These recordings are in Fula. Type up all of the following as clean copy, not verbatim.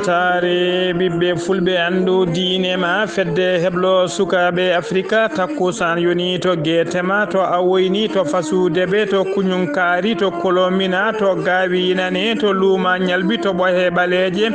ɓoltare ɓiɓɓe fulɓe andu diine ma fedde heblo sukaɓe africa takkusan yoni to guetema to awoyni to fasudeɓe to kuñunkari to kolomina to gawinane to luuma ñalbi to ɓoye ɓaleje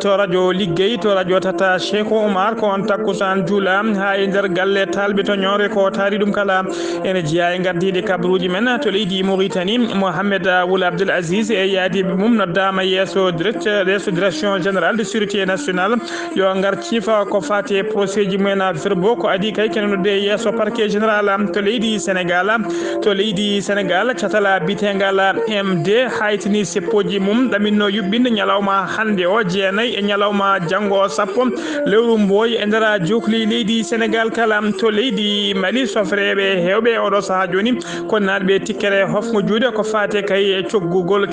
to radio liggey to radio tata Cheikh Oumar ko on takkusan juula ha e nder galle talɓe to ñore ko taari ɗum kala ene jeeya e gardidi kabaruji men to leydi Mauritanie Mohamed Ould Abdel Aziz e yaadiɓe mum noddama yesso direction générale de sécurité nationale yo ngar ciifa ko fati procès ji mumen verbo ko adi kay kene nodde yesso parquet général to leydi Sénégal catala bitegal MD haytini seppoji mum ɗaminno yuɓɓinde ñalawma hande o jeenayyi e ñalawma janggo sappo lewru mboy e nder jokli leydi Sénégal kala to leydi Mali sofreɓe hewɓe oɗo saaha joni ko natɓe tikkere hofmo juuɗe ko fate kay coggugol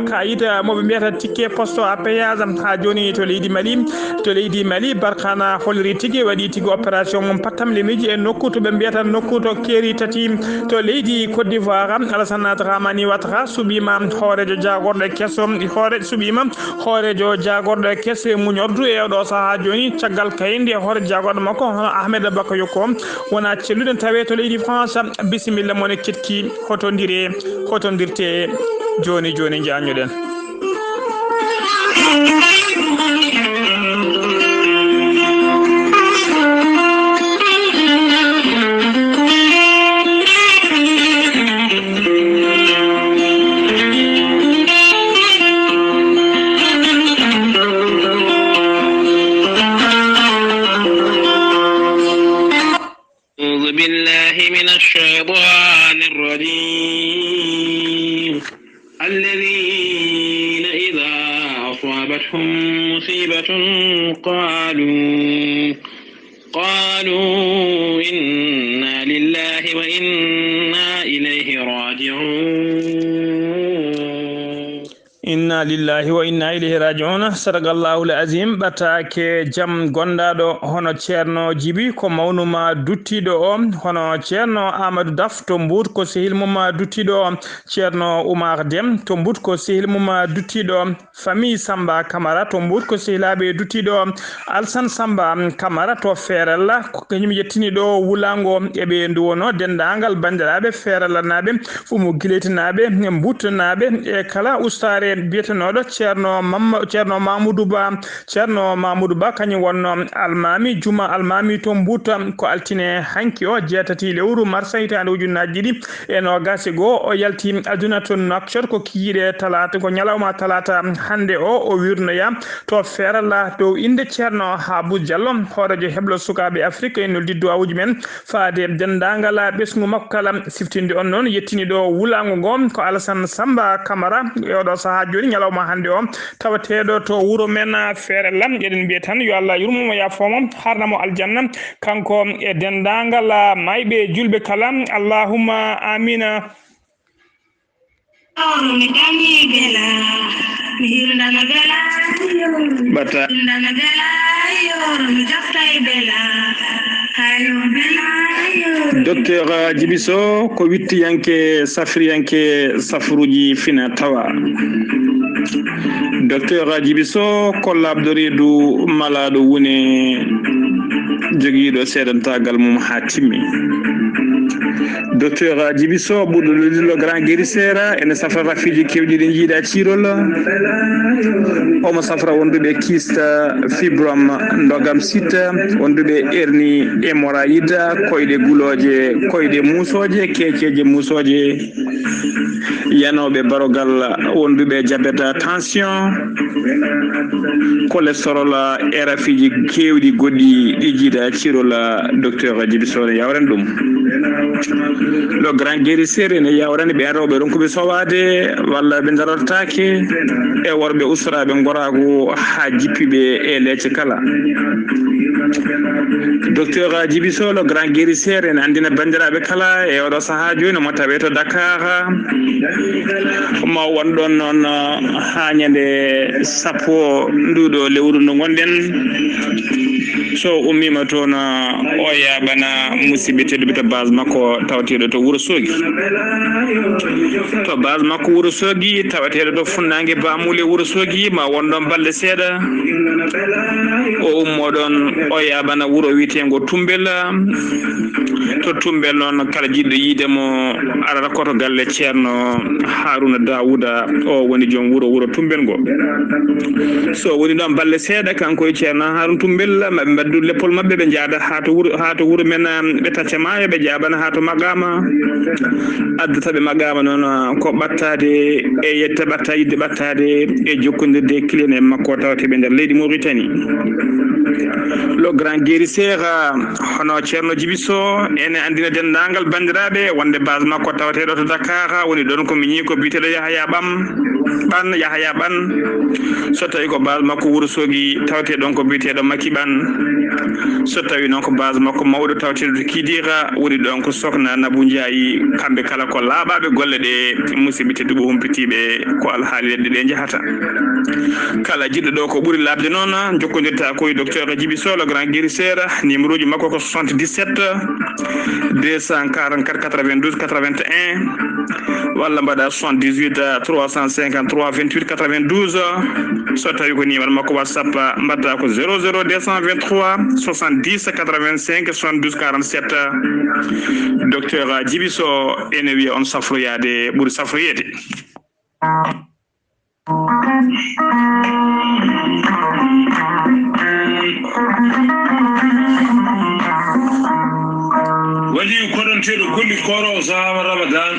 kayita moɓe mbiyata tikke poste à péage ha joni to leydi Mali Barkhana holliri tigui waɗi tigui opération mum pattam lemiji e nokku to ɓe mbiyata nokku to keeri tati to leydi Côte d'Ivoire Alassane Dramane Ouattara suɓima hoorejo jagorɗo kesso hoorejo jagorɗo kesse muñordu e oɗo saaha joni caggal kayinde hoorejo jagorɗo makko hono Ahmed Bakayoko wona cellude tawe to leydi France bisimilla mone ketki hotondirte joni jañuɗen الشيطان الرجيم الذين إذا أصابتهم مصيبة قالوا إنا لله وإنا إليه راجعون inna lillahi wa inna ilayhi raji'un sadaqallahu al-azim batake jam gondado hono ceerno Djiby ko mawnuma duttido o hono ceerno Amadou Daf to mbut ko sehil mum duttido o ceerno Oumar Dem to mbut ko sehil mum duttido famille Samba Camara to mbut ko sehilabe duttido Alsan Samba Camara to ferella ko kanyum yettini do wulango ebe nduwono dendangal bandirabe ferella nabe fumu giletinabe mbutnabe e kala ustare biyetenoɗo ceerno Mamoudou Ba kañum wonno almami juma almami to mbuta ko altine hanki o jeetati lewru mars hitande ujunnaji ɗiɗi e nogas goo o yalti aduna to Nouakchott ko kiyiɗe talata ko ñalawma talata hande o wirnoya to ferala dow inde ceerno Habou Diallo hoorejo heblo sukaɓe Afrique en noldi awuji men faade dendagal ɓesgu makko kala siftinde on noon yettini ɗo wulango ngo ko Alassane Samba Camara e oɗo saaha joni ñalawma hande o tawateɗo to wuuro men ferella eɗen mbiya tan yo Allah yurmomo yafomo harnamo aljanna kanko e dendagal mayɓe julɓe kala allahumma amina. Docteur Djiby Sow ko wittiyanke safriyanke safruji fina tawa Docteur Djiby Sow ko labdoriɗo malaɗo woni joguiɗo seedantagal mum ha timmi Docteur Djiby Sow ɓurɗo lodillo grand guérisseur ene safra rafiji kewɗi ɗi jiiɗa cirol omo safra wonduɓe kista fibrom ndogam sita wonduɓe hernie hémorroïde koyɗe guloje koyɗe musoje keceje musoje yanoɓe barogal wonduɓe diabète tension cholestérol e rafiji kewɗi goɗɗi ɗi jiiɗa cirol Docteur Djiby Sow ne yawren ɗum le grand guérisseur ene yawrani ɓe rewɓe ɗon koɓe sowade walla ɓe darotake e worɓe usraɓe gorago ha jippiɓe e leecce kala Docteur Djiby Sow le grand guérisseur ene andina bandiraɓe kala e oɗo saaha joni mo tawe to Dakar ma wonɗon noon ha ñande sappo nduɗo lewru ndu gonɗen so ummima toon o yaɓana musidɓe tedduɓe to base makko tawateɗo to Wourossogui to base makko Wourossogui tawateɗo to funnague bamule Wourossogui ma wonɗon balɗe seeɗa o ummoɗon o yaɓana wuuro wiyetego Tumbel to Tumbel noon kala jiɗɗo yiidemo arata koto galle ceerno Harouna Dawouda o woni joom wuuro Tumbel ngo so woni ɗon balɗe seeɗa kanko e ceerno Harouna Tumbel maɓe mbaddu leppol mabɓe ɓe jaada ha to wuuro men ɓe taccema ɓe jaɓana ha to Magama addataɓe Magama noon ko ɓattade e yetta ɓatta yidde ɓattade e jokkodirde client en makko tawateɓe nder leydi Mauritanie le grand guérisseur hono ceerno Djiby Sow ene andina dendagal bandiraɓe wonde base makko tawateɗo to Dakar woni ɗon ko miñi ko biteɗo Yahaya Ɓan so tawi ko base makko Wourossogui tawateɗon ko biteɗo Maki Ɓan so tawi noon ko base makko mawɗo tawateɗo to Kidira woni ɗon ko Sokna Nabou Ndiaye kamɓe kala ko laaɓaɓe golle ɗe musidɓe tedduɓe humpitiɓe ko alhaali leɗɗe ɗe jahata kala jiɗɗo ɗo ko ɓuuri labde noon jokkodirta koye docteur Djiby Sow le grand guérisseur numéro ji makko ko 77 244 92 81 walla mbaɗa 78 353 28 92 so tawi ko numéro makko WhatsApp mbatta ko 00 223 70 85 72 47 docteur Djiby Sow ene wiya on safroyade ɓuuri safroyede waɗi koɗonteɗo golli koro sahaba Ramadan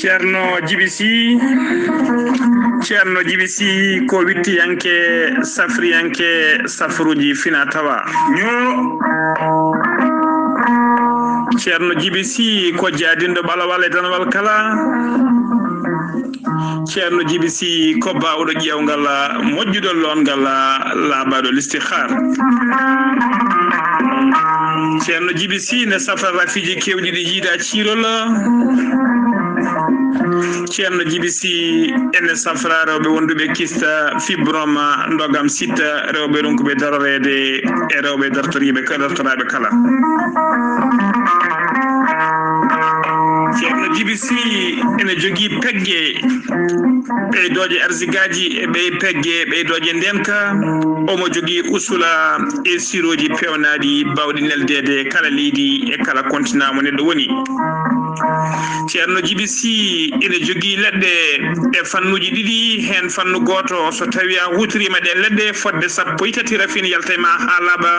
ceerno Djiby Sy ko wittiyanke safriyanke safruji fina tawa ceerno Djiby Sy ko jaadindo ɓalawal e danwal kala ceerno Djiby Sy ko bawɗo ƴewgal moƴƴuɗo longal laabaɗo l'istikhar ceerno Djiby Sy ne safra rafiji kewɗi ɗi jiida ciirol ceerno Djiby Sy ene safra rewɓe wonduɓe kista fibroma ndogam sitta rewɓe ronkuɓe darorede e rewɓe dartoraɓe kala ceerno Djiby Sy ene jogui pegge ɓeydoje arsigaji e pegge ɓeydoje ndenka omo jogui usula e siroji pewnaɗi bawɗi neldede kala leydi e kala continent mo neɗɗo woni ceerno Djiby Sy ene jogui leɗɗe e fannuji ɗiɗi hen fannu goto so tawi a hutorima ɗe leɗɗe fodde 13 rafine yalta ma ha laaɓa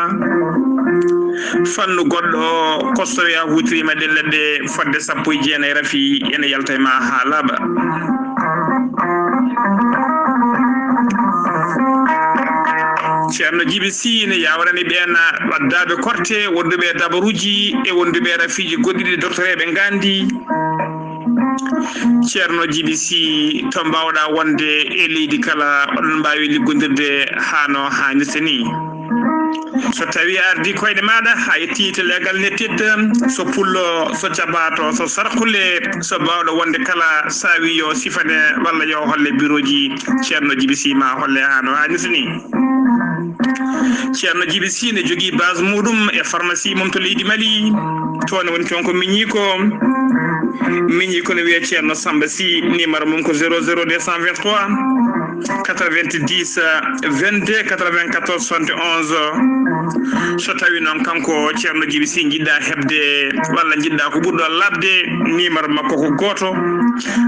fannu goɗɗo ko so tawi a hutorima ɗe leɗɗe fodde 19 rafi ene yalta ma ha laaɓa ceerno Djiby Sy ne yawrani ɓen waddaɓe korte wonduɓe dabaruji e wonduɓe rafiji goɗɗiɗi doctoreɓe gandi ceerno Djiby Sy to mbawɗa wonde e leydi kala oɗon mbawi liggodirde hano hannirta ni so tawi ardi koyɗe maɗa ha yetti to legal nettid so pullo so cabato so sarkule so bawɗo wonde kala sawi yo sifane walla yo holle bureau ji ceerno Djiby Sy ma holle hano hannirta ni ceerno Djiby Sy ne jogui base muɗum e pharmacie mum to leydi Mali toon woni toon ko miñi ko ne wiye ceerno Samba Sy numéro mum ko 00 223 90 22 94 71 so tawi noon kanko ceerno Djiby Sy jiɗɗa hebde walla jiɗɗa ko ɓurɗo labde numéro makko ko goto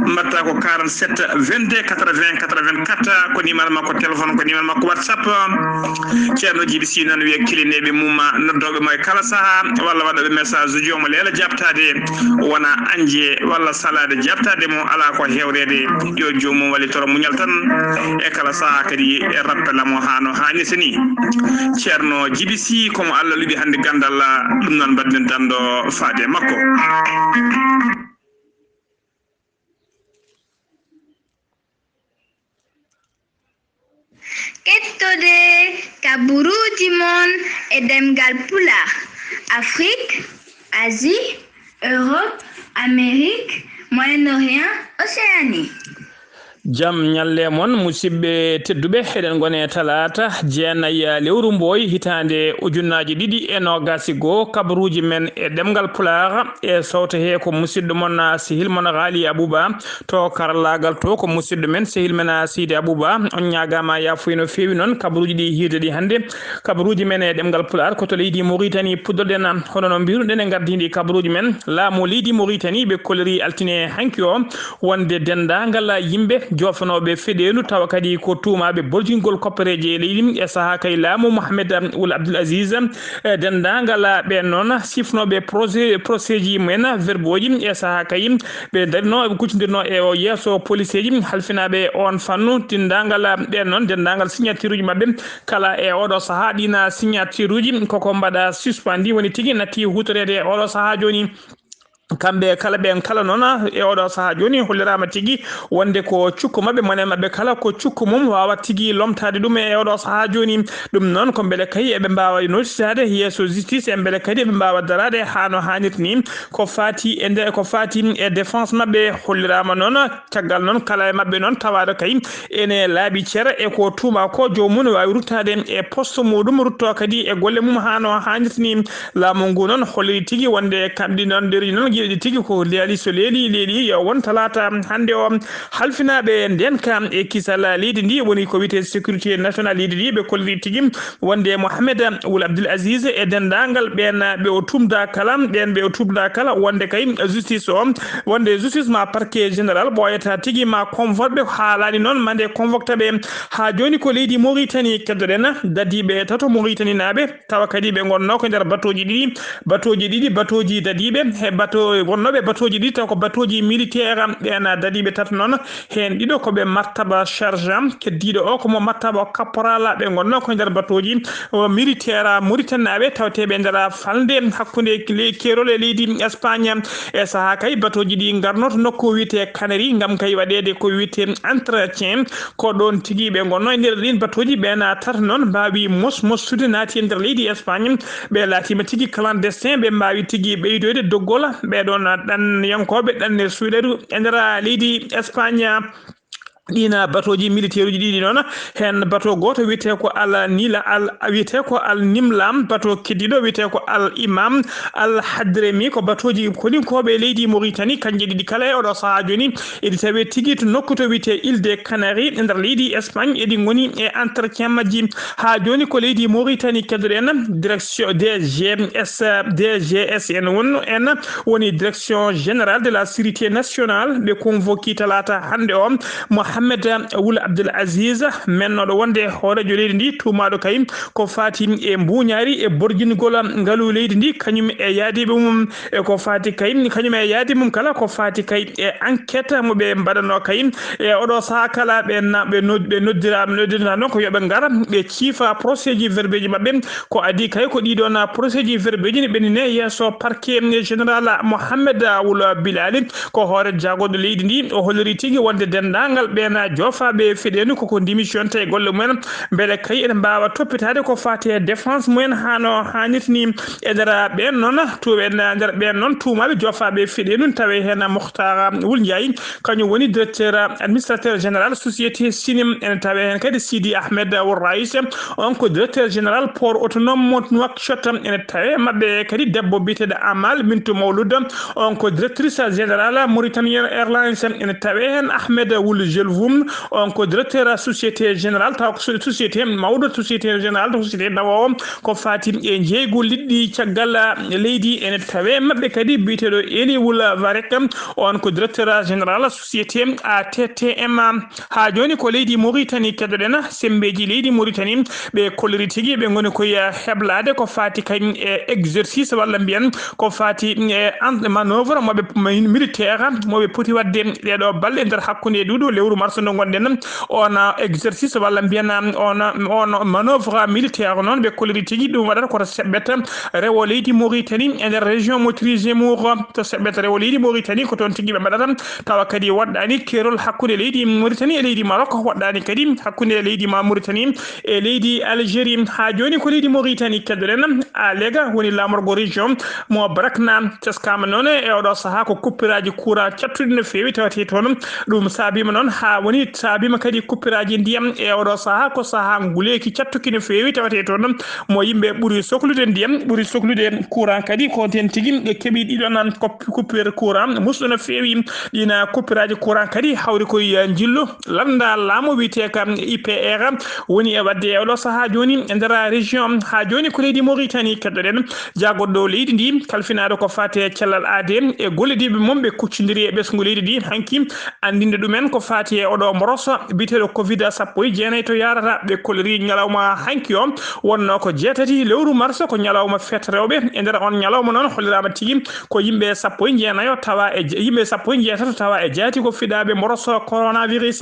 mbatta ko 47 22 80 84 ko numéro makko téléphone ko numéro makko WhatsApp ceerno Djiby Sy noon wiya kilineɓe mum noddoɓe mo e kala saaha walla waɗoɓe message uji omo leela jabtade wona anje walla salade jabtade mo ala ko hewrede yo jomum wallitoro muñal tan e kala saaha kadi e rappelamo hano hannirta ni ceerno Djiby Sy komo Allah luɓi hande gandal ɗum noon mbaɗen danɗo faade makko kettode kaburuji mon e demgal pulaar Afrique, Asie, Europe, Amérique, Moyen-Orient, Océanie. jam nyalle mon musibbe tedduɓe eɗen gone talata jeenayya lewru mboy hitande ujunnaji ɗiɗi e nogasi goo kabaruji men e ɗemgal pulara e sawta he ko musidɗo mon sehil mon Ghali Abouba to karallagal to ko musidɗo men sehil men Sidi Abouba on ñagama yafuy no fewi noon kabaruji ɗi hirde ɗi hande kabaruji men e ɗemgal pular koto leydi Mauritanie puddorɗen hono no mbiruɗen e gardidi kabaruji men laamu leydi Mauritanie ɓe kolori altine hanki o wonde dendagal yimɓe jofanoɓe feɗelu tawa kadi ko tumaɓe boltingol koppareje leydi e saaha kay laamu Mohamed Ould Abdoul Aziz dendagal ɓe noon sifnoɓe procès ji men verboji e saaha kay ɓe darino ɓe kuccodirno e o yesso police ji halfinaɓe on fannu tindagal ɓe noon dendagal signature uji mabɓe kala e oɗo saaha ɗina signature uji koko mbaɗa suspendi woni tigui natti hutorede e oɗo saaha joni kamɓe kala ɓen kala noon e oɗo saaha joni hollirama tigui wonde ko cukku mabɓe monen mabɓe kala ko cukku mum wawa tigui lomtade ɗum e oɗo saaha joni ɗum noon ko beele kay eɓe mbawa notisade yesso justice e beele kadi eɓe mbawa darade hano hannirta ni ko fati e nde ko fati e défense mabɓe hollirama noon caggal noon kala e mabɓe noon tawade kay ene laaɓi ceera e ko tuma ko jomum ne wawi ruttade e poste muɗum rutto kadi e golle mum hano hannirta ni laamu ngu noon holliri tigui wonde kamɗi noon nder noon ɗi tigi ko leeli so leeli yo won talata hande o halfinaɓe ndenka e kisal leydi ndi woni ko wiyete sécurité nationale leydi ndi ɓe kolliri tigi wonde Mohamed Ould Abdoul Aziz e dendagal ɓen ɓe o tumda kala ɓen ɓe o tumda kala wonde kay justice o wonde justice ma parquet général ɓoyata tigi ma convoqueɓe haalani noon mande convoquetaɓe ha joni ko leydi Mauritanie keddoɗen dadiɓe tato Mauritanie naɓe tawa kadi ɓe gonno ko nder batoji ɗiɗi batoji dadiɓe he bateau wonnoɓe batoji ɗi taw ko batoji militaire ɓen dadiɓe tata noon hen ɗiɗo koɓe martaba sergent keddiɗo o komo martaba caporal ɓe gonno ko nder batoji militaire Mauritanie naɓe tawateɓe nder falde hakkude kerol e leydi Espagne e saaha kay batoji ɗi garnoto nokku wiyete Canary gam kay waɗede ko wiyete entretien ko ɗon tigui ɓe gonno e nder ɗin batoji ɓen tata noon mbawi mossude naati e nder leydi Espagne ɓe laatima tigui clandestin ɓe mbawi tigui ɓeydoyde doggol ɓeɗon ɗan yankoɓe ɗanne suuɗeru e nder leydi Espagne ɗina batoji militaire uji ɗiɗi noon hen bateau goto wiyete ko wiyete ko al nimlam bateau keddiɗo wiyete ko al imam al hadremi ko batoji kolinkoɓe leydi Mauritanie kanje ɗiɗi kala e oɗo saaha joni eɗi tawe tigui to nokku to wiyete île des Canaries e nder leydi Espagne eɗi goni e entretien majji ha joni ko leydi Mauritanie keddoɗen direction DGS en woni direction générale de la sécurité nationale ɓe convoqué talata hande o Mohamed Ould Abdoul Aziz mennoɗo wonde hoorejo leydi ndi tumaɗo kay ko fati e mbuñari e borjingol ngalu leydi ndi kañum e yaadiɓe mum e ko fati kay kañum e yaadi mum kala ko fati kay e enquête moɓe mbaɗano kay e oɗo saaha kala ɓe noddira noon ko yoɓe gara ɓe ciifa procès ji verbe ji mabɓe ko adi kay ko ɗiɗon procès ji verbe ji ne ɓenine yesso parquet général Mohamed Ould Bilali ko hoore jagoɗo leydi ndi o holliri tigui wonde dendagal ɓen jofaɓe feɗenu koko démission te golle mumen beele kay ene mbawa toppitade ko fati e défense mumen hano hannirtani e nder ɓen noon nder ɓen noon tumaɓe jofaɓe feɗenu tawe hen Mokhtar Ould Ndiaye kañum woni directeur administrateur général société Sinim ene tawe hen kadi Sidi Ahmed Ould Rais on ko directeur général port autonome Nouakchott ene tawe mabɓe kadi debbo biteɗo Amal Mintou Mawlud on ko directrice générale Mauritanian Airlines ene tawe hen Ahmed Ould Jelvoum on ko directeur société générale taw ko société mawɗo société générale to société dawo ko fati e jeygol liɗɗi caggal leydi ene tawe mabɓe kadi biteɗo Eli Ould Varek on ko directeur général société ATTM ha joni ko leydi Mauritanie keddoɗen sembeji leydi Mauritanie ɓe kolliri tigui ɓe goni koye heblade ko fati kay e exercice walla mbiyen ko fati e manoeuvre moɓe militaire moɓe poti wadde ɗeɗo balle nder hakkude ɗuɗo lewru mars nde gonɗen on exercice walla mbiyen on manoeuvre militaire noon ɓe kolliri tigui ɗum waɗata koto seɓɓet rewo leydi Mauritanie e nder région Moutri Zemour to seɓɓet rewo leydi Mauritanie ko toon tigui ɓe mbaɗata tawa kadi waɗɗani kerol hakkude leydi Mauritanie e leydi Maroc waɗɗani kadi hakkude leydi Mauritanie e leydi Algérie ha joni ko leydi Mauritanie keddoɗen a lega woni lamorgo région mo Brakna teskama noon e oɗo saaha ko coupiraji courant cattuɗi no fewi tawate toon ɗum saabima noon ha ha woni taabima kadi kuppiraaji ndiyam e oɗo saha ko saha nguleki cattuki no feewi tawate toon mo yimɓe ɓuri sohlude ndiyam ɓuri sohlude courant kadi ko ten tigui ɓe keeɓi ɗiɗon coupure courant musɗo no feewi ɗina coupuraji courant kadi hawri koye jillu landa laamu wiyete kam IPR woni e wadde e oɗo saha joni e nder région ha joni ko leydi Mauritanie keddoɗen jagoɗɗo leydi ndi kalfinaɗo ko fate cellal aade e gollidiɓe mum ɓe kuccodiri e ɓesgu leydi ndi hanki andinde ɗumen ko fati e oɗo mboroso biteɗo Covid-19 to yarata ɓe kolliri ñalawma hanki o wonno ko jeetati lewru mars ko ñalawma fete rewɓe e nder on ñalawma noon hollirama tigui ko yimɓe 19 tawa e yimɓe 17 tawa e jaati ko fiɗaɓe mboroso coronavirus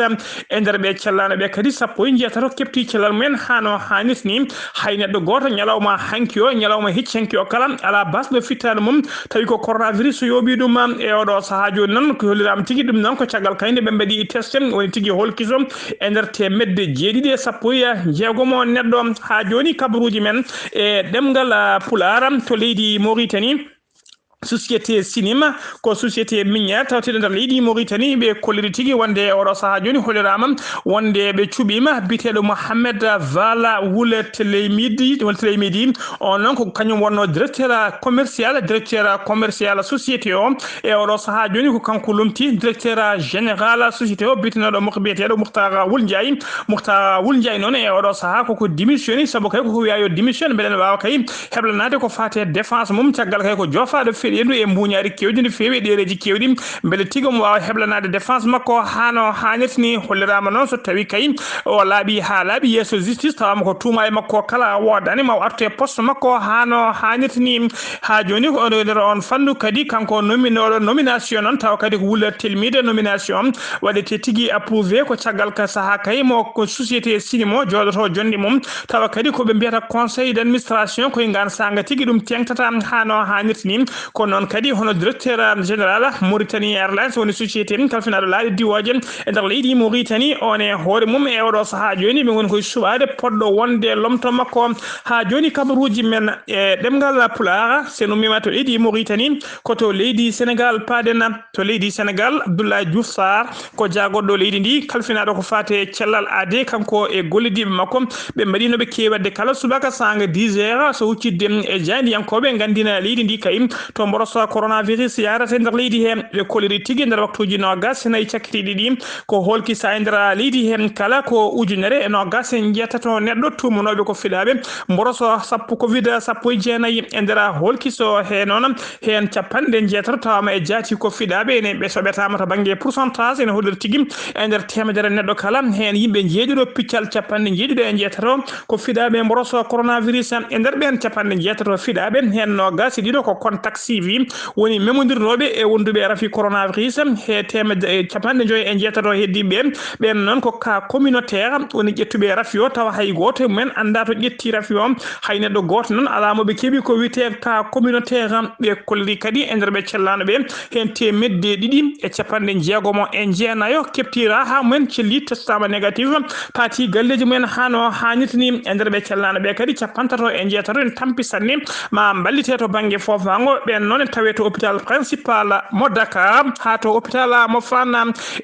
e nder ɓe cellano ɓe kadi 17 kepti cellal mumen hano hannit ni hay neɗɗo goto ñalawma hanki o ñalawma hicci o kala ala basɗo fittade mum tawi ko coronavirus yoɓi ɗum e oɗo saaha joni noon ko hollirama tigui ɗum noon ko caggal kayde ɓe mbaɗi test woni tigui holkiso e nder temedde 716 neɗɗo ha joni kabaruji men e ɗemgal Pulaar to leydi Mauritanie société cinéma ko société minière tawteɗo nder leydi Mauritanie ɓe kolliri tigui wonde oɗo saaha joni hollirama wonde ɓe cuɓima biteɗo Mohamed Vala Wule Telemidi on noon ko kañum wonno directeur commercial société o e oɗo saaha joni ko kanko lomti directeur général société o bitenoɗo moko biyeteɗo Moukhtar Wul Ndiaye noon e oɗo saaha koko démissioni saabu kay koko wiya yo démission mbeɗen wawa kay heblanade ko fate défense mum caggal kay ko jofaɗo feɗendu e mbuñari kewdi no fewi ɗereji kewɗi beele tigui mo wawa heblanade défense makko hano hannirtini hollirama noon so tawi kay o laaɓi ha laaɓi yesso justice tawama ko tuuma e makko kala wodani ma artu e poste makko hano hannirtini ha joni ko nder on fannu kadi kanko nomination noon tawa kadi ko wulla telmide nomination waɗete tigui approuvé ko caggal ka saaha kay mo ko société cinéma joɗoto jonde mum tawa kadi koɓe mbiyata conseil d' administration koye ngan sanga tigui ɗum tengtata hano hannirtini ko noon kadi hono directeur général Mauritanie Airlines woni société kalfinaɗo laaɗi diwoje e nder leydi Mauritanie on e hoore mum e oɗo saaha joni ɓe goni koye suɓade poɗɗo wonde lomto makko ha joni kabaruji men e ɗemgal Pulaar seno mima to leydi Mauritanie koto leydi Sénégal paden to leydi Sénégal Abdoulaye Diouf Sarr ko jagoɗɗo leydi ndi kalfinaɗo ko fate cellal aade kanko e gollidiɓe makko ɓe mbaɗinoɓe kewedde kala subaka sanga 10 heures so huccidde e jandiyankoɓe gandina leydi ndi kay to mboroso coronavirus yarate nder leydi he ɓe koliri tigui nder waktuji nogas nayyi cakkitiɗi ɗi ko holki sa e nder leydi hen kala ko ujunere e nogas jeetato neɗɗo tumanoɓe ko fiɗaɓe mboroso sappo Covid-19 e nder holkiso he noon hen capanɗe jeetato tawama e jaati ko fiɗaɓe ene ɓe soɓetama to banggue pourcentage ene holliri tigui e nder temedere neɗɗo kala hen yimɓe jeeɗiɗo piccal capanɗe jeeɗiɗo e jeetato ko fiɗaɓe mboroso coronavirus e nder ɓen capanɗe jeetato fiɗaɓe hen nogas ɗiɗo ko contact suivi woni memodirnoɓe e wonduɓe rafi coronavirus he temedde capanɗe joyi e jeetato heddiɓe ɓen noon ko cas communautaire woni ƴettuɓe rafi o tawa hay goto mumen anda to ƴetti rafi o hay neɗɗo goto noon alamoɓe keeɓi ko wiyete cas communautaire ɓe kolliri kadi e nder ɓe cellanoɓe hen temedde ɗiɗi e capanɗe jeegomo e jeenayo keptira ha mumen celli testama négative paati galleji mumen hano hannirtini e nder ɓe cellanoɓe kadi capantato e jeetato en tampi sanne ma ballite to banggue fofago ɓen noon tawe to hôpital principal mo Dakar ha to hôpital mo Fann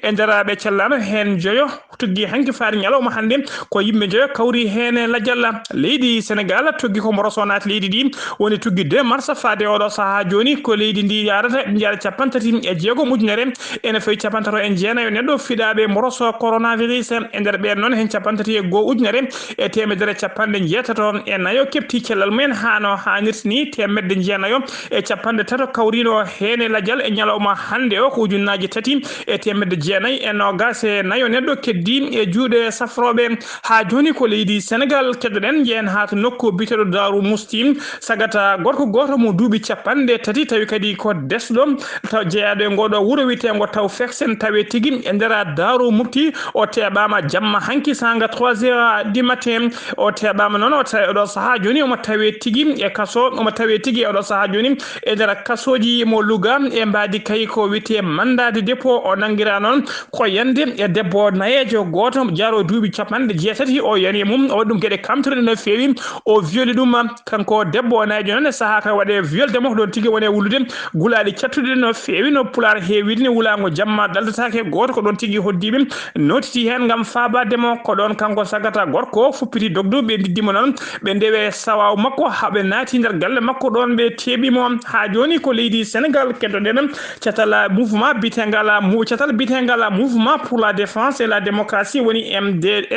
e nder ɓe cellano hen joyo tuggi hanki faari ñalawma hande ko yimɓe joyo kawri hen ladial leydi Sénégal tuggi ko mboroso naati leydi ndi woni tuggi 2 mars faade oɗo saaha joni ko leydi ndi yarata ɓe jaara capantati e jeegom ujunere ene fawi capantato en jeenayo neɗɗo fiɗaɓe mboroso coronavirus e nder ɓen noon hen capantati e 1 ujunere e temedere capanɗe jeetato e nayo kepti cellal mumen hano hannirtini temedde jeenayo e capanɗe tato kawrino hen ladial e ñalawma hande o ko ujunnaji 3 e temedde jeenayyi e nogas e nayo neɗɗo keddi e juuɗe safroɓe ha joni ko leydi Sénégal keddoɗen jeen ha to nokku biteɗo Darou Mousty sagata gorko goto mo duuɓi capanɗe 3 tawi kadi ko desɗo taw jeeyaɗo e ngoɗo wuuro witego taw feksen tawe tigui e nder Darou Mousty o teɓama jamma hanki sanga 3 heures du matin o teɓama noon o tawi oɗo saaha joni omo tawe tigui e kaso omo tawe tigui oɗo saaha joni e nder nder kasoji mo Louga e mbadi kay ko wite mandat de dépôt o nangira non ko yande e debbo nayejo goto jaro duubi capande jeetati o yani mum o dum gede kamtorde no fewi o violi dum kanko debbo nayejo non saha ka wade viol de mo don tigi woni wulude gulaali cattude no fewi no pular heewidi ni wulango jamma daldataake goto ko don tigi hoddibe notiti hen ngam faabade mo ko don kanko sagata gorko fuppiti dogdu be diddimo non be ndewe sawaw makko habe naati nder galle makko don be tebimo ha joni ko leydi Sénégal keddo den catala mouvement bitengala catala bitengala mouvement pour la défense et la démocratie woni MDD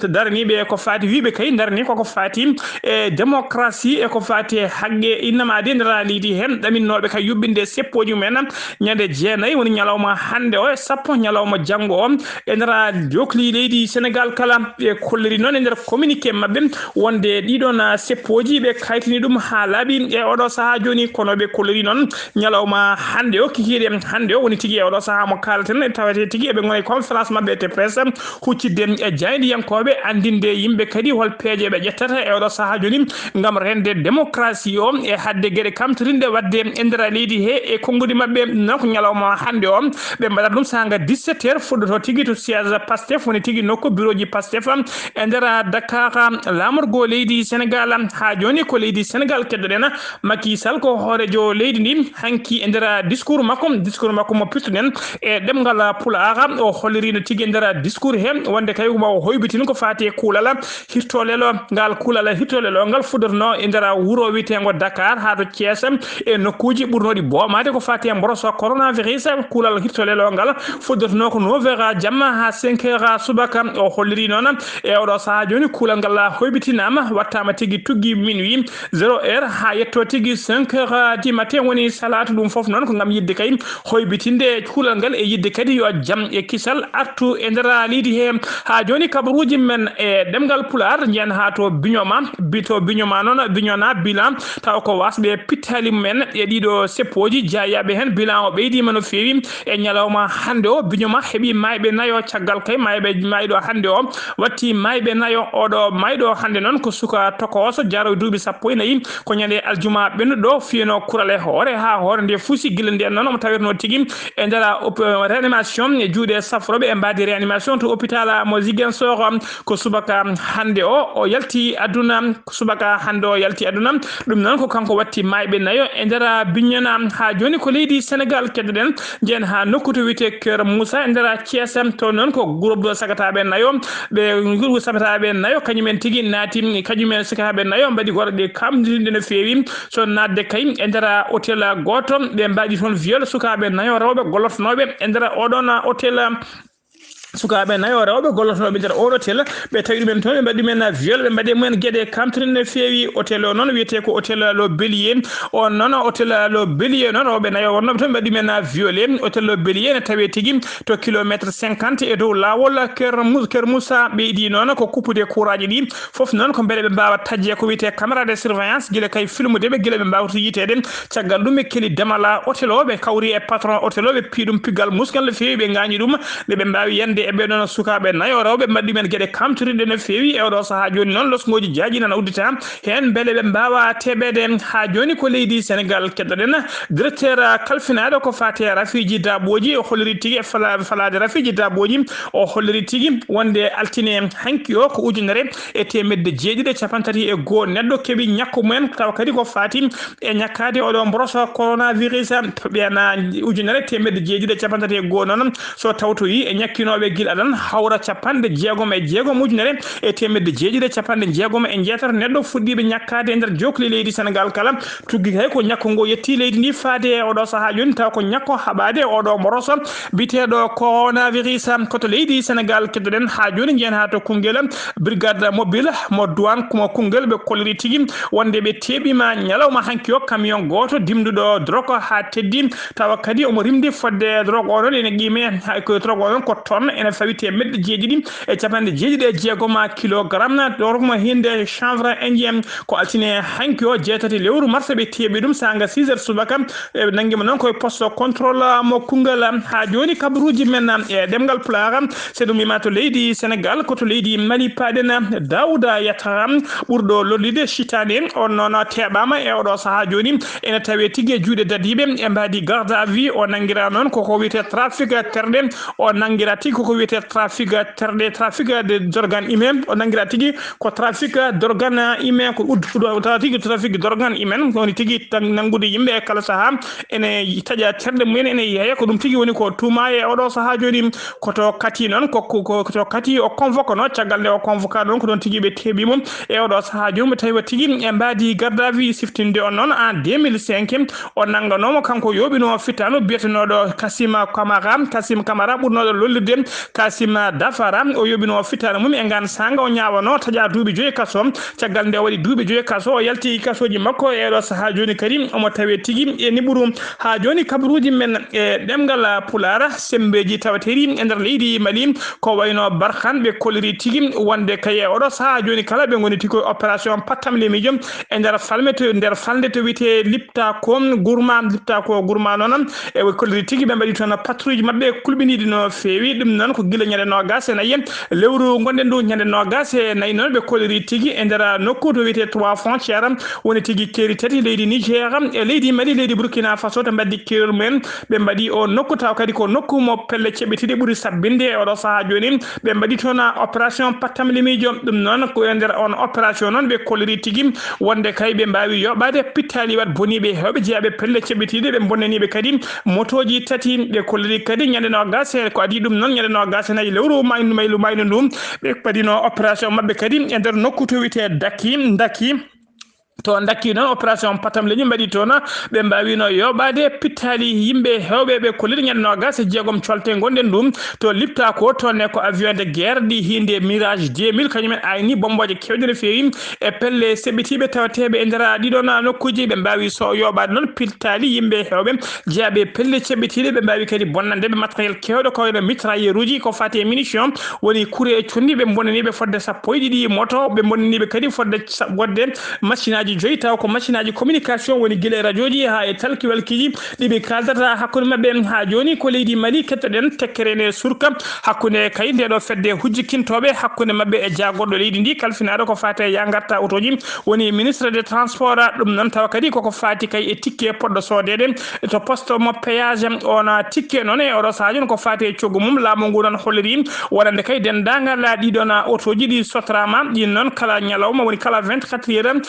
darni be ko fati wibe kay darni ko fati e démocratie e ko fati hagge inama de ndara leydi hen daminnobe kay yubbinde seppoji men nyande jeenay woni nyalawma hande o sappo nyalawma jango o e ndara jokli leydi Sénégal kala e kolleri non e nder communiqué mabbe wonde didon seppoji be kaytini dum ha labi e odo saha joni kono be kolleri non nyalawma hande o kikide hande o woni tigi e odo saha mo kalten tawete tigi be ngoni conférence mabbe te presse huccidde e jaydi yankobe andinde yimbe kadi hol peeje be jettata e odo saha joni ngam rende démocratie o e hadde gede kamtorinde wadde endera leydi he e kongudi mabbe non ko nyalawma hande o be mbada dum sanga 17h fuddoto tigi to siège Pastef woni tigi nokko bureau ji Pastef e ndera Dakar lamorgo leydi Sénégal ha joni ko leydi Sénégal keddoden Macky Sall ko horejo leydi ndi hanki e ndera discours makko mo pirtunen e demgal pulaara o holliri no tigi ndera discours he wonde kay mo hoybitin ko faati kulala hirtolelo ngal kulala hirtolelo ngal fudorno e ndera wuro witengo Dakar ha to Thiès e nokkuji ɓurnodi boomade ko faati mboroso coronavirus kulal hirtolelo ngal fudorno ko 9h jamma ha 5h subaka o holliri non e oɗo saha joni kulal ngal hoybitinama wattama tigi tuggi minuit 0h ha yetto tigi 5h du matin woni salatu dum fof non ko ngam yidde kay hoybitinde kulal ngal e yidde kadi yo jam e kisal artu e ndera leydi he ha joni kabaruji men e demgal pular njen ha to biñoma non biñona bilan taw ko wasbe pitali men e dido seppoji jayabe hen bilan o beydi mano fewi e nyalawma hande o biñoma hebi maybe nayo caggal kay maydo hande o watti maybe nayo odo maydo hande non ko suka tokoso jaro duubi sappo nayi ko nyande aljuma bendo fieno kurale hore ha hore nde fusi gilende non mo tawirno tigi e ndara réanimation e juude safrobe e mbadi réanimation to hôpital mo Ziguinchor ko subaka hande o yalti aduna ko subaka hande o yalti aduna dum non ko kanko watti maybe nayo e ndara biñana ha joni ko leydi Sénégal kedden jen ha nokkuto wite Kër Moussa e ndara Thiès to non ko groupe sagatabe nayo be groupe sagatabe nayo kanyumen tigi naati kanyumen sagatabe nayo mbadi gorde kamdinde no fewi so nadde kay e ndara hôtel goto be mbadi ton viol sukabe nayo rawbe golotnobe e ndara odon hôtel sukabe nayo rewbe gollotobe der o hotel be tawi men ton be mbadi men viol be mbadi men gede kamtrine fewi hotel o non wiete ko hotel lo Bélier o non hotel lo Bélier non rewbe nayo wonno ton mbadi men violé hotel lo Bélier ne tawi tigi to kilometre 50 e dow lawol Kër Moussa be di non ko coupude courage di fof non ko bele be bawa tajje ko wiete caméra de surveillance gile kay film de be gile be bawto yitede caggal dum e keli demala hotel o be kawri e patron hotel o be pidum pigal musgal le fewi be ngani dum be mbawi yande e be non sukabe nayo rewbe mbaddi men gede kamturinde no fewi e do saha joni non losgoji jaaji nan uddita hen bele be mbawa tebede ha joni ko leydi Sénégal keddoden directeur kalfinado ko fate rafiji daboji o holliri tigi falade rafiji daboji o holliri tigi wonde altine hanki o ko ujunere e temedde jeedide capantati e go neddo kebi nyakko men taw kadi ko fati e nyakade o do mboroso coronavirus bena ujunere temedde jeedide capantati e go non so tawto yi e nyakkinobe gil adan hawra capande jeegom e jeegom ujunere e temedde jeedide capande jeegom e jeetar neddo fuddibe nyakade nder jokli leydi Sénégal kala tuggi hay ko nyakko ngo yetti leydi ni faade o do saha joni taw ko nyakko habade o do moroso bitedo coronavirus ko to leydi Sénégal kedden ha joni ngeen ha to kungel brigade mobile mo douane ko kungel be kolri tigi wonde be tebima nyalawma hanki o camion goto dimdudo drogo ha teddi taw kadi o mo rimdi fodde drogo non ene gime ko drogo non ko ton ene fawi temedde jeeɗiɗi e capanɗe jeeɗiɗi e jeegom kilogramme ɗo mo hinde chanvre indien ko altine hanki o jeetati lewru mars ɓe teeɓi ɗum sanga 6 heures subaka ɓe nanguima noon koye poste contrôle mo kungal ha joni kabaruji men e ɗemgal pulaar c'est ɗum wima to leydi sénégal koto leydi mali paɗen dawouda yatara ɓurɗo lollide chitane on noon teɓama e oɗo saaha joni ene tawi tigui juuɗe dadiɓe e mbadi garde à vue o nanguira noon koko wiyete trafic terɗe o nanguira tigui koko wiyete trafic terɗe trafic de organe humain o nanguira tigui ko trafic d'organe humain ko udduɗo tigui trafic d'organe humain woni tigui nangude yimɓe e kala saaha ene taƴa terɗe mumen ene yeeya ko ɗum tigui woni ko tuma e oɗo saaha joni koto kati noon koto kati o convoque no caggal nde o convoque noon ko ɗon tigui ɓe teeɓimo e oɗo saaha joni ɓe tawi tigui e mbadi garde à vue siftinde on noon en 2005 o nangganomo kanko yoɓino fittano biyetenoɗo Kassim Camara ɓurnoɗo lollirde Kassim Dafara o yoɓino fittano mum e ngan sanga o ñawano taƴa duuɓi 5 kaso caggal nde waɗi duuɓi 5 kaso o yalti kasoji makko e ɗo saaha joni kadi omo tawi tigui e niɓuru ha joni kabaruji men e ɗemgal pulara sembeji tawateri e nder leydi Mali ko wayno Barkhane ɓe kolliri tigui wonde kaye oɗo saaha joni kala ɓe goni tigui opération pattam lemijo e nder falde to wiyete lipta ko gourma noon e ɓe kolliri tigui ɓe mbaɗi toon patrouille mabɓe kulɓiniɗi no fewi ɗum noon ko guila ñande nogas e nayyi lewru gonɗen ndu ñande nogas e nayyi noon ɓe kolliri tigui e nder nokku to wiyete 3 frontiére woni tigui keeri tati leydi Niger e leydi Mali leydi Burkina Faso to mbaddi keerol mumen ɓe mbaɗi o nokku taw kadi ko nokku mo pelle ceɓɓitiɗi ɓuuri sabbinde e oɗo saaha joni ɓe mbaɗi toon opération pattam lemijo ɗum noon ko e nder on opération noon ɓe kolliri tigui wonde kay ɓe mbawi yoɓade pittali wat boniɓe hewɓe jeeyaɓe pelle ceɓɓitiɗe ɓe bonnaniɓe kadi motoji tati ɓe kolliri kadi ñande nogas ko adi ɗum noon ñande nogas nayi lewru maynu ndu ɓe mbaɗino opération mabɓe kadi e nder nokku to wiyete Daki to dakki noon opération patam leñi mbaɗi toon ɓe mbawino yoɓade pittali yimɓe hewɓe ɓe kolliri ñande nogas e jeegom colte gonɗen ɗum to lipta ko tonne ko avion de guerre ɗi hinde mirage 2000 kañumen ayni bomboje kewɗe no fewi e pelle seɓɓitiɓe tawateɓe e nder ɗiɗon nokkuji ɓe mbawi so yoɓade noon pittali yimɓe hewɓe jeeyaɓe pelle ceɓɓitiɗe ɓe mbawi kadi bonnandeɓe matériel kewɗo ko wayno mitrailleur uji ko fati munition woni kuure e condi ɓe bonnaniɓe fodde 12 moto ɓe bonnaniɓe kadi fodde machine aji 5 taw ko machine aji communication woni guila radio ji ha e talkiwalkiji ɗiɓe kaldata hakkude mabɓe ha joni ko leydi Mali kettoɗen tekkere ne surka hakkude kay ndeɗo fedde hujjikintoɓe hakkude mabɓe e jagorɗo leydi ndi kalfinaɗo ko fati e yangarta autoji woni ministre des transports ɗum noon tawa kadi koko fati kay e tikke poɗɗo sodede to poste mo péage on tikke noon e oɗo sahaji ko fati e coggu mum laamu ngu noon holliri wonande kay dendagal ɗiɗon autoji ɗi sotrama ɗin noon kala ñalawma woni kala 24 heures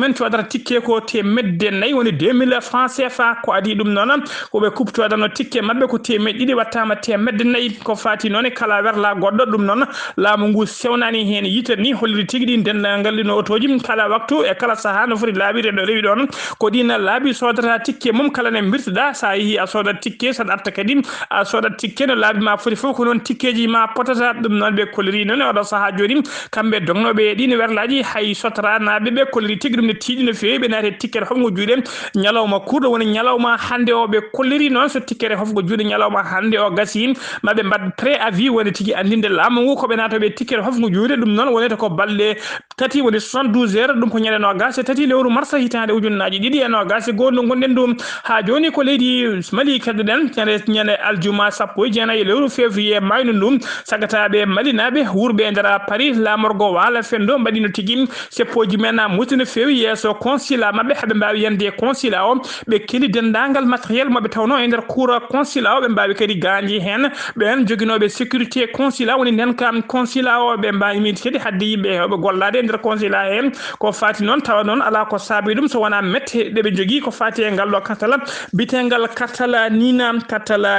jomumen coodata tikke ko temedde 4 woni 2000 francs CFA ko adi ɗum noon koɓe kuptodano tikke mabɓe ko temedde 2 wattama temedde 4 ko fati noon kala werla goɗɗo ɗum noon laamu ngu sewnani hen yitere ni holliri tigui ɗi dendagal ɗino autoji kala waktu e kala saaha no foti laabire ɗo rewi ɗon ko ɗin laabi sodata tikke mum kala ne birtuɗa sa yeehi a sodat tikke saɗa arta kadi a sodat tikke no laabi ma foti fof ko noon tikkeji ma potata ɗum noon ɓe kolliri noon oɗo saaha joni kamɓe dognoɓe ɗin werlaji hay sotora naɓe ɓe kolliri tigui ɗum ne tiiɗi no fewi ɓe naate tikkere hofgo juuɗe ñalawma kurɗo woni ñalawma hande o ɓe kolliri noon so tikkere hofgo juuɗe ñalawma hande o gasi maɓe mbad préavis woni tigui andinde laamu ngu koɓe naatoɓe tikkere hofgo juuɗe ɗum noon wonete ko balɗe tati woni 72 heures ɗum ko ñande nogas e tati lewru mars hitande ujunnaji ɗiɗi e nogas e goho ndu gonɗen ɗum ha joni ko leydi Mali keddoɗen ñande aljuma 19 lewru février maynu ndum sagataɓe malinaɓe wurɓe e nder Paris lamorgo wala fendo mbaɗino tigui seppoji men muti no fewi yesso consulat mabɓe haɓe mbawi yande consulat o ɓe keli dendagal matériel moɓe tawno e nder cour consulat o ɓe mbawi kadi ganji hen ɓen joguinoɓe sécurité consulat woni nden kam consulat o ɓe mbawi kadi hadde yimɓe hewɓe gollade e nder consulat hen ko fati noon tawa noon ala ko saabi ɗum so wona mette ɗeɓe jogui ko fati e ngalɗo kartal bitengal kartal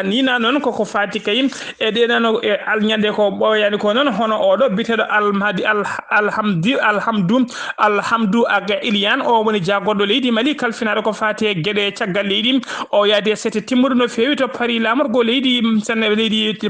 nina noon koko fati kay e ɗenano e alñande ko ɓoyani ko noon hono oɗo biteɗo alhamdou aga Iliane o woni jagordo leydi Mali kalfinaɗo ko fati e gueɗe caggal leydi o yaade sete timmuɗo no fewi to Paris lamorgo leydi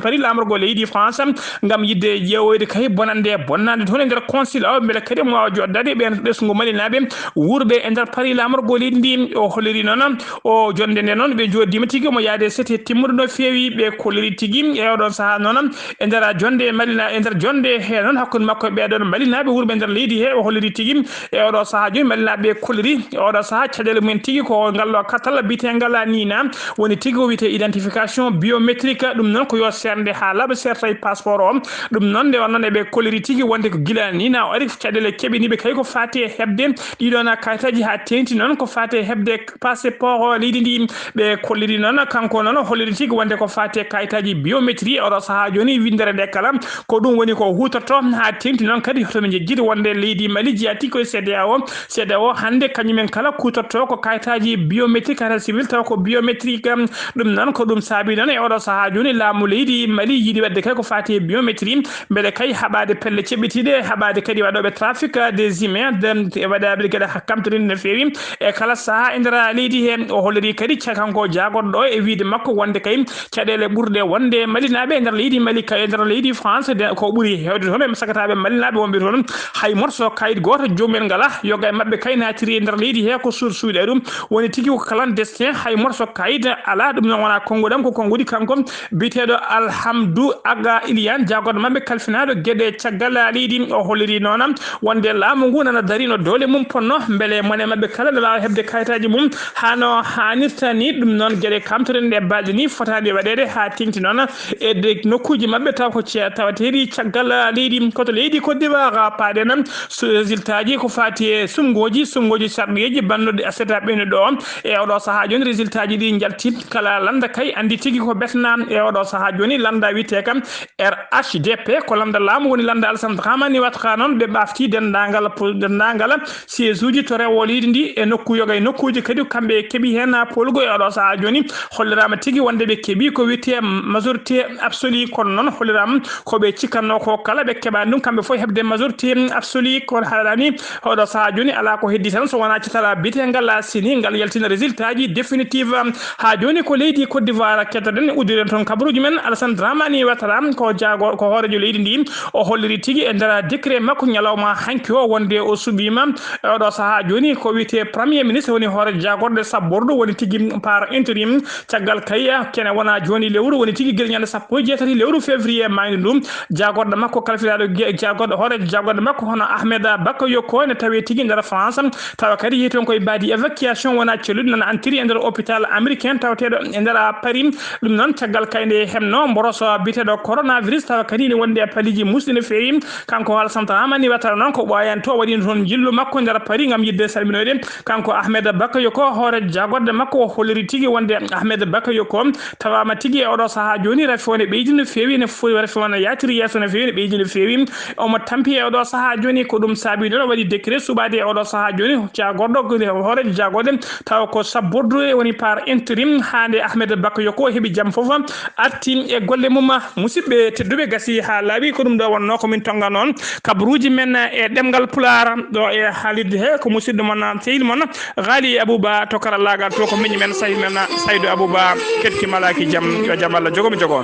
Paris lamorgo leydi France ngam yidde ƴeewoyde kay bonande bonnande toon e nder consul o beele kadi mo wawa joddade ɓen ɓesgu malinaɓe wurɓe e nder Paris lamorgo leydi ndi o holliri noon o jonde nde noon ɓe joddima tigui mo yaade sete timmuɗo no fewi ɓe kolliri tigui e oɗon saaha noon e nder jonde malina e nder jonde he noon hakkude makko e ɓeɗon malinaɓe wurɓe nder leydi he o holliri tigui e oɗo saaha joni malinaɓe kolliri e oɗo saaha caɗele mumen tigui ko ngallo kartal bitegal nina woni tigui o wiyete identification biométrique ɗum noon ko yo serde ha laaɓa serta e passeport o ɗum noon nde wonnoon eɓe kolliri tigui wonde ko guila nina o ari caɗele keɓeniɓe kay ko fati e hebde ɗiɗon kayitaji ha tengti noon ko fati e hebde passeport o leydi ndi ɓe kolliri noon kanko noon holliri tigui wonde ko fati e kayitaji biométrie oɗo saaha joni windere nde kala ko ɗum woni ko hutorto ha tengti noon kadi tomin jejjiri wonde leydi Mali jeyati koye CEDEAO hande kañumen kala kutorto ko kayitaji biométrique kata civil taw ko biométrique ɗum noon ko ɗum saabi noon e oɗo saaha joni laamu leydi Mali yiiɗi wadde kay ko fati e biométrie beele kay haɓade pelle ceɓɓitiɗe haɓade kadi waɗoɓe trafic des humains waɗaɓe kadi kamtorinde no fewi e kala saaha e nder leydi he o holliri kadi kanko jagorɗo e wiide makko wonde kay caɗele ɓurɗe wonde malinaɓe e nder leydi Mali kay e nder leydi France ko ɓuuri hewde toon e sagataɓe malinaɓe wonɓe toon hay morso kayit goto jomumen ngala yoga e mabɓe kay natiri e nder leydi he ko suuɗe ɗum woni tigui ko clandestin hay morso kayit ala ɗum noon wona konngol ɗam ko konngudi kanko biteɗo Alhamdou Aga Iliane jagorɗo mabɓe kalfinaɗo gueɗe caggal leydi o holliri noon wonde laamu ngu nana darino dole mum ponno beele mone mabɓe kala ne lawa hebde kayitaji mum hano hannirta ni ɗum noon gueɗe kamtorene ɗe balɗe ni fotani waɗede ha tengti noon e nokkuji mabɓe taw ko tawateɗi caggal leydi koto leydi Côte d'Ivoire paɗen résultat ji ko fati e sumgoji sarɗoyeji bannuɗe aseta ɓennuɗo o e oɗo saaha joni résultat ji ɗi jalti kala landa kay andi tigui ko betna e oɗo saaha joni landa wiite kam RHDP ko landa laamu woni landa Alassane Dramane Ouattara noon ɓe ɓafti dendagal siège uji to rewo leydi ndi e nokku yoga e nokkuji kadi kamɓe keeɓi hen polugo e oɗo saaha joni hollirama tigui wonde ɓe keeɓi ko wiyete majorité absolue kono noon hollirama koɓe cikkanno ko kala ɓe keeɓani ɗum kamɓe foof hebde majorité absolue ko haɗani oɗo saaha joni ala ko heddi tan so wona citala bitegal sini ngal yaltina résultat ji définitive ha joni ko leydi Côte d'Ivoire kettoɗen uddiren toon kabaruji men Alassane Dramane Ouattara ko hoorejo leydi ndi o holliri tigui e nder décret makko ñalawma hanki o wonde o suɓima oɗo saaha joni ko wiyete premier ministre woni hoorejo jagorɗo sabborɗo woni tigui par intérim caggal kayya kene wona joni lewru woni tigui guila ñande 17 lewru février mayde ɗum jagorɗo makko kalfinaɗo jagorɗo hoorejo jagorɗo makko hono Ahmed Bakayoko ne tawi tigui nder France tawa kadi yehi toon koye baadi évacuation wona cellude nana antiri e nder hôpital américain tawateɗo e nder Paris ɗum noon caggal kayde hemno mboroso biteɗo coronavirus tawa kadi ne wonde paliji musɗi no fewi kanko Alassane Dramane Ouattara noon ko ɓoyani to waɗino toon jillu makko nder Paris gam yidde salminoyde kanko Ahmed Bakayoko hoorejo jagorɗo makko o holliri tigui wonde Ahmed Bakayoko tawama tigui e oɗo saaha joni rafi wone ɓeydi no fewi ne foyi rafi wona yatiri yesso no fewi ne ɓeydi no fewi omo tampi e oɗo saaha joni ko ɗum saabi ɗon waɗi décret suɓade e oɗo saaha joni jagorɗo hoorejo jagorɗo tawa ko sabbordu woni par intérim hande Ahmed Bakayoko heeɓi jaam foof arti e golle mum musidɓe tedduɓe gasi ha laaɓi ko ɗum ɗo wonno komin tonga noon kabaruji men e ɗemgal pular ɗo e haalirde he ko musidɗo mon sehil moon Ghali Abouba to karallagal to ko miñi men sahil men Saydou Abouba kettimalaki jaam yo jaam Allah jogomi jogo